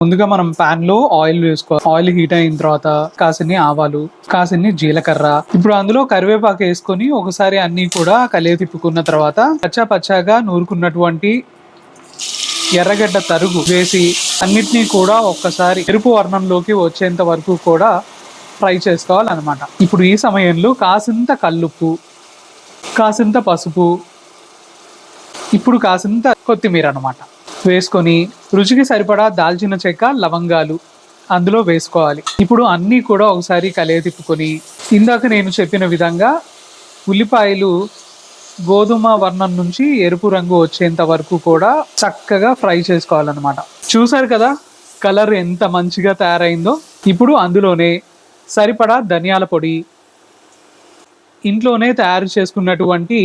ముందుగా మనం పాన్ లో ఆయిల్ వేసుకోవాలి. ఆయిల్ హీట్ అయిన తర్వాత కాసిన్ని ఆవాలు, కాసిన్ని జీలకర్ర, ఇప్పుడు అందులో కరివేపాకు వేసుకొని ఒకసారి అన్ని కూడా కలియ తిప్పుకున్న తర్వాత పచ్చా పచ్చాగా నూరుకున్నటువంటి ఎర్రగడ్డ తరుగు వేసి అన్నిటినీ కూడా ఒక్కసారి ఎరుపు వర్ణంలోకి వచ్చేంత వరకు కూడా ఫ్రై చేసుకోవాలన్నమాట. ఇప్పుడు ఈ సమయంలో కాసింత కల్లుప్పు, కాసింత పసుపు, ఇప్పుడు కాసింత కొత్తిమీర అన్నమాట వేసుకొని రుచికి సరిపడా దాల్చిన చెక్క, లవంగాలు అందులో వేసుకోవాలి. ఇప్పుడు అన్నీ కూడా ఒకసారి కలియ తిప్పుకొని ఇందాక నేను చెప్పిన విధంగా ఉల్లిపాయలు గోధుమ వర్ణం నుంచి ఎరుపు రంగు వచ్చేంత వరకు కూడా చక్కగా ఫ్రై చేసుకోవాలన్నమాట. చూసారు కదా కలర్ ఎంత మంచిగా తయారైందో. ఇప్పుడు అందులోనే సరిపడా ధనియాల పొడి, ఇంట్లోనే తయారు చేసుకున్నటువంటి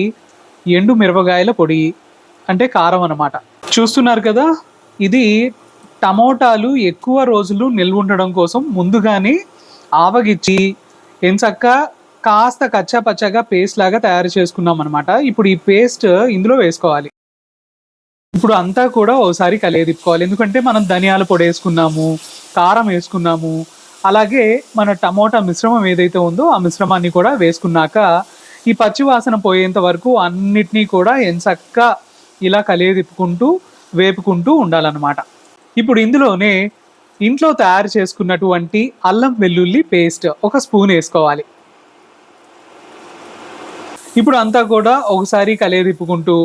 ఎండు మిరపకాయల పొడి అంటే కారం అన్నమాట. చూస్తున్నారు కదా, ఇది టమోటాలు ఎక్కువ రోజులు నిల్వ ఉండడం కోసం ముందుగానే ఆవగిచ్చి ఎంచక్క కాస్త కచ్చా పచ్చగా పేస్ట్ లాగా తయారు చేసుకున్నాం అనమాట. ఇప్పుడు ఈ పేస్ట్ ఇందులో వేసుకోవాలి. ఇప్పుడు అంతా కూడా ఓసారి కలియదిప్పుకోవాలి. ఎందుకంటే మనం ధనియాల పొడి వేసుకున్నాము, కారం వేసుకున్నాము, అలాగే మన టమోటా మిశ్రమం ఏదైతే ఉందో ఆ మిశ్రమాన్ని కూడా వేసుకున్నాక ఈ పచ్చి వాసన పోయేంత వరకు అన్నిటినీ కూడా ఎంచక్క ఇలా కలియదిప్పుకుంటూ వేపుకుంటూ ఉండాలన్నమాట. ఇప్పుడు ఇందులోనే ఇంట్లో తయారు చేసుకున్నటువంటి అల్లం వెల్లుల్లి పేస్ట్ ఒక స్పూన్ వేసుకోవాలి. ఇప్పుడు అంతా కూడా ఒకసారి కలియదిప్పుకుంటూ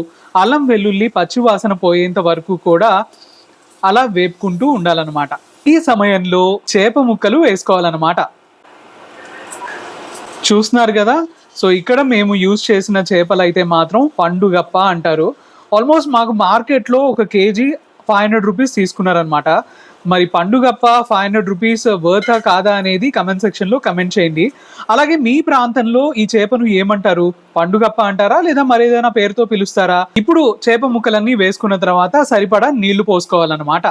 అల్లం వెల్లుల్లి పచ్చి వాసన పోయేంత వరకు కూడా అలా వేపుకుంటూ ఉండాలన్నమాట. ఈ సమయంలో చేప ముక్కలు వేసుకోవాలన్నమాట. చూస్తున్నారు కదా, సో ఇక్కడ మేము యూజ్ చేసిన చేపలు అయితే మాత్రం పండుగప్ప అంటారు. ఆల్మోస్ట్ మాకు మార్కెట్లో ఒక కేజీ 500 రూపీస్ తీసుకున్నారనమాట. మరి పండుగప్ప 500 రూపీస్ వర్తా కాదా అనేది కమెంట్ సెక్షన్లో కమెంట్ చేయండి. అలాగే మీ ప్రాంతంలో ఈ చేపను ఏమంటారు? పండుగప్ప అంటారా లేదా మరేదైనా పేరుతో పిలుస్తారా? ఇప్పుడు చేప ముక్కలన్నీ వేసుకున్న తర్వాత సరిపడా నీళ్లు పోసుకోవాలన్నమాట.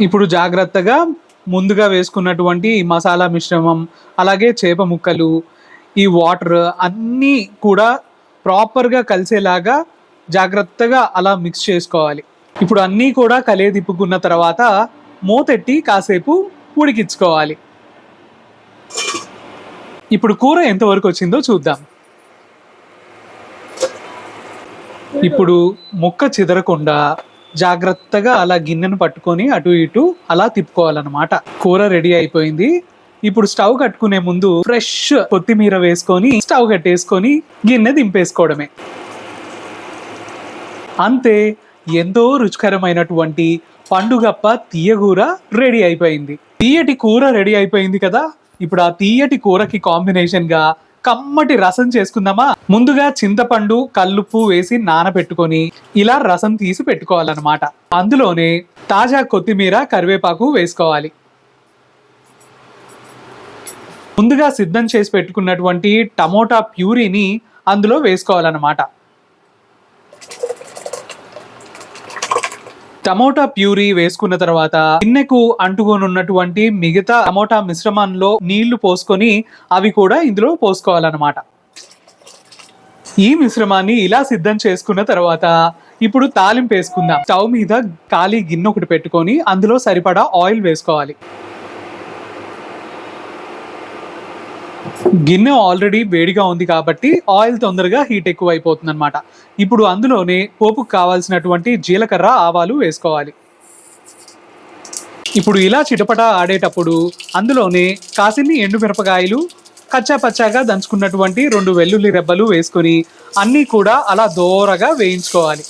ఇప్పుడు జాగ్రత్తగా ముందుగా వేసుకున్నటువంటి మసాలా మిశ్రమం, అలాగే చేప ముక్కలు, ఈ వాటర్ అన్నీ కూడా ప్రాపర్గా కలిసేలాగా జాగ్రత్తగా అలా మిక్స్ చేసుకోవాలి. ఇప్పుడు అన్నీ కూడా కలియ తిప్పుకున్న తర్వాత మూతెట్టి కాసేపు ఉడికించుకోవాలి. ఇప్పుడు కూర ఎంతవరకు వచ్చిందో చూద్దాం. ఇప్పుడు ముక్క చెదరకుండా జాగ్రత్తగా అలా గిన్నెను పట్టుకొని అటు ఇటు అలా తిప్పుకోవాలన్నమాట. కూర రెడీ అయిపోయింది. ఇప్పుడు స్టవ్ కట్టుకునే ముందు ఫ్రెష్ కొత్తిమీర వేసుకొని స్టవ్ కట్టేసుకొని గిన్నె దింపేసుకోవడమే. అంతే, ఎంతో రుచికరమైనటువంటి పండుగప్ప తీయగూర రెడీ అయిపోయింది. తీయటి కూర రెడీ అయిపోయింది కదా. ఇప్పుడు ఆ తీయటి కూరకి కాంబినేషన్ గా కమ్మటి రసం చేసుకుందామా? ముందుగా చింతపండు, కల్లుప్పు వేసి నానబెట్టుకొని ఇలా రసం తీసి పెట్టుకోవాలన్నమాట. అందులోనే తాజా కొత్తిమీర, కరివేపాకు వేసుకోవాలి. ముందుగా సిద్ధం చేసి పెట్టుకున్నటువంటి టమోటా ప్యూరీని అందులో వేసుకోవాలన్నమాట. టమోటా ప్యూరీ వేసుకున్న తర్వాత గిన్నెకు అంటుకొని ఉన్నటువంటి మిగతా టమోటా మిశ్రమంలో నీళ్లు పోసుకొని అవి కూడా ఇందులో పోసుకోవాలన్నమాట. ఈ మిశ్రమాన్ని ఇలా సిద్ధం చేసుకున్న తర్వాత ఇప్పుడు తాలింపు వేసుకుందాం. స్టవ్ మీద ఖాళీ గిన్నె ఒకటి పెట్టుకొని అందులో సరిపడా ఆయిల్ వేసుకోవాలి. గిన్నె ఆల్రెడీ వేడిగా ఉంది కాబట్టి ఆయిల్ తొందరగా హీట్ ఎక్కువ అయిపోతుంది అనమాట. ఇప్పుడు అందులోనే పోపుకు కావాల్సినటువంటి జీలకర్ర, ఆవాలు వేసుకోవాలి. ఇప్పుడు ఇలా చిటపట ఆడేటప్పుడు అందులోనే కాసిన్ని ఎండుమిరపకాయలు, కచ్చా పచ్చాగా దంచుకున్నటువంటి 2 వెల్లుల్లి రెబ్బలు వేసుకొని అన్నీ కూడా అలా దోరగా వేయించుకోవాలి.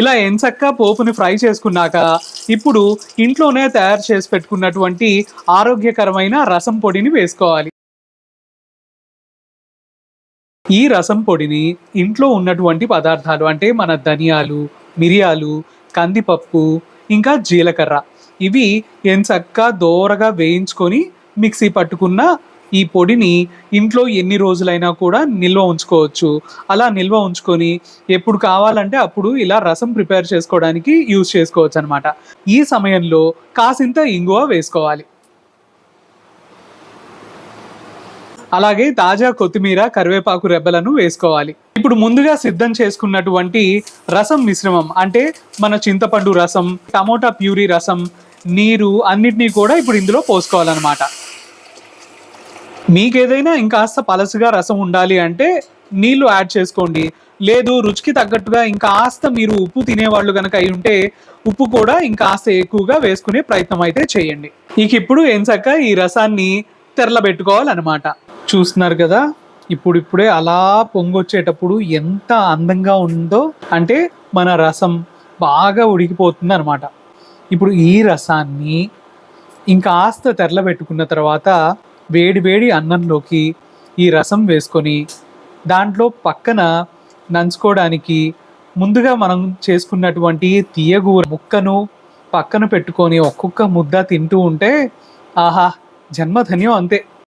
ఇలా ఎంచక్క పోపుని ఫ్రై చేసుకున్నాక ఇప్పుడు ఇంట్లోనే తయారు చేసి పెట్టుకున్నటువంటి ఆరోగ్యకరమైన రసం పొడిని వేసుకోవాలి. ఈ రసం పొడిని ఇంట్లో ఉన్నటువంటి పదార్థాలు అంటే మన ధనియాలు, మిరియాలు, కందిపప్పు, ఇంకా జీలకర్ర, ఇవి ఎంచక్కా దోరగా వేయించుకొని మిక్సీ పట్టుకున్న ఈ పొడిని ఇంట్లో ఎన్ని రోజులైనా కూడా నిల్వ ఉంచుకోవచ్చు. అలా నిల్వ ఉంచుకొని ఎప్పుడు కావాలంటే అప్పుడు ఇలా రసం ప్రిపేర్ చేసుకోవడానికి యూజ్ చేసుకోవచ్చు అనమాట. ఈ సమయంలో కాసింత ఇంగువ వేసుకోవాలి. అలాగే తాజా కొత్తిమీర, కరివేపాకు రెబ్బలను వేసుకోవాలి. ఇప్పుడు ముందుగా సిద్ధం చేసుకున్నటువంటి రసం మిశ్రమం అంటే మన చింతపండు రసం, టమోటా ప్యూరీ రసం, నీరు అన్నిటినీ కూడా ఇప్పుడు ఇందులో పోసుకోవాలన్నమాట. మీకేదైనా ఇంకాస్త పలసగా రసం ఉండాలి అంటే నీళ్లు యాడ్ చేసుకోండి. లేదు రుచికి తగ్గట్టుగా ఇంకాస్త మీరు ఉప్పు తినేవాళ్ళు కనుక అయి ఉంటే ఉప్పు కూడా ఇంకాస్త ఎక్కువగా వేసుకునే ప్రయత్నం అయితే చేయండి. ఇక ఇప్పుడు ఎంచక్క ఈ రసాన్ని తెరలబెట్టుకోవాలన్నమాట. చూస్తున్నారు కదా, ఇప్పుడిప్పుడే అలా పొంగొచ్చేటప్పుడు ఎంత అందంగా ఉందో, అంటే మన రసం బాగా ఉడికిపోతుంది అనమాట. ఇప్పుడు ఈ రసాన్ని ఇంకాస్త తెరలబెట్టుకున్న తర్వాత వేడి వేడి అన్నంలోకి ఈ రసం వేసుకొని దాంట్లో పక్కన నంచుకోవడానికి ముందుగా మనం చేసుకున్నటువంటి తీయగూర ముక్కను పక్కన పెట్టుకొని ఒక్కొక్క ముద్ద తింటూ ఉంటే ఆహా, జన్మధన్యం అంతే.